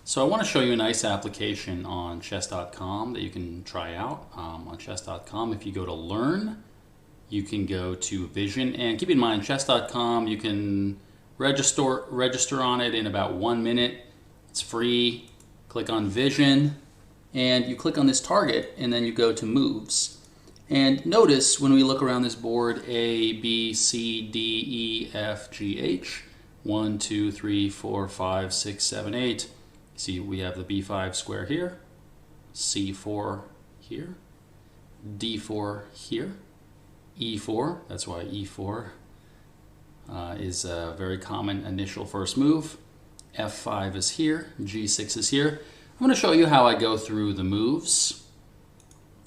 So I want to show you a nice application on chess.com that you can try out on chess.com. If you go to Learn, you can go to Vision, and keep in mind chess.com, you can register on it in about 1 minute. It's free. Click on Vision and you click on this target and then you go to Moves. And notice when we look around this board, A, B, C, D, E, F, G, H, 1, 2, 3, 4, 5, 6, 7, 8. See, we have the B5 square here, C4 here, D4 here, E4, that's why E4 is a very common initial first move. F5 is here, G6 is here. I'm going to show you how I go through the moves.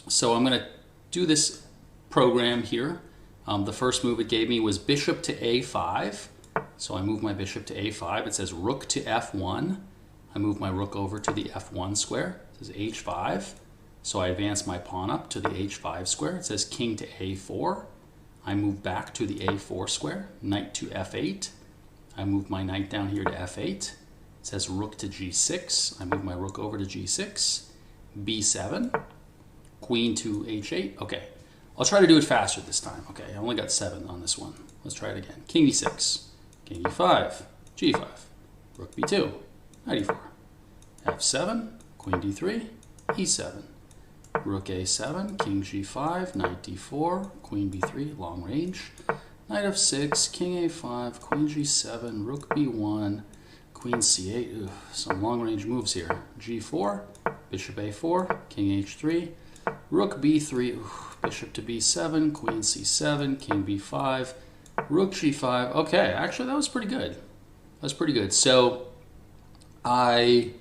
So I'm going to do this program here. The first move it gave me was bishop to A5. So I move my bishop to A5. It says rook to F1. I move my rook over to the F1 square. It says H5. So I advance my pawn up to the H5 square. It says king to A4. I move back to the A4 square. Knight to F8. I move my knight down here to F8. It says rook to G6. I move my rook over to G6. B7. Queen to H8. Okay. I'll try to do it faster this time. Okay, I only got 7 on this one. Let's try it again. King E6. King E5. G5. Rook B2. Knight E4. F7. Queen D3. E7. Rook A7. King G5. Knight D4. Queen B3. Long range. Knight F6. King A5. Queen G7. Rook B1. Queen C8. Ugh, some long range moves here. G4. Bishop A4. King H3. Rook B3. Ooh, bishop to B7. Queen C7. King B5. Rook G5. Okay, actually that was pretty good. That's pretty good. So I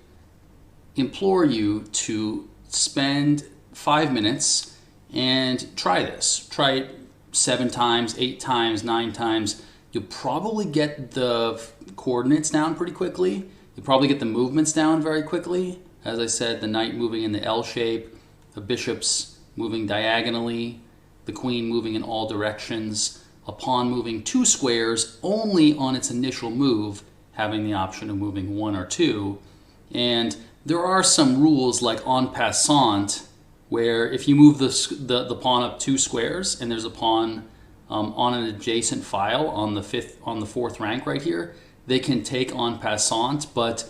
implore you to spend 5 minutes and try this. Try it 7 times, 8 times, 9 times. You'll probably get the coordinates down pretty quickly. You'll probably get the movements down very quickly. As I said, the knight moving in the L shape, the bishops moving diagonally, the queen moving in all directions, a pawn moving 2 squares only on its initial move, having the option of moving 1 or 2. And there are some rules like en passant, where if you move the pawn up 2 squares and there's a pawn on an adjacent file on the 4th rank right here, they can take en passant, but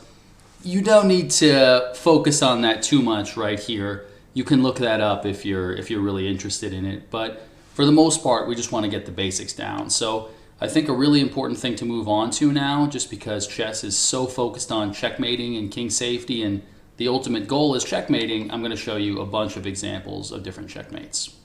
you don't need to focus on that too much right here. You can look that up if you're really interested in it, but for the most part, we just want to get the basics down. So I think a really important thing to move on to now, just because chess is so focused on checkmating and king safety and the ultimate goal is checkmating, I'm going to show you a bunch of examples of different checkmates.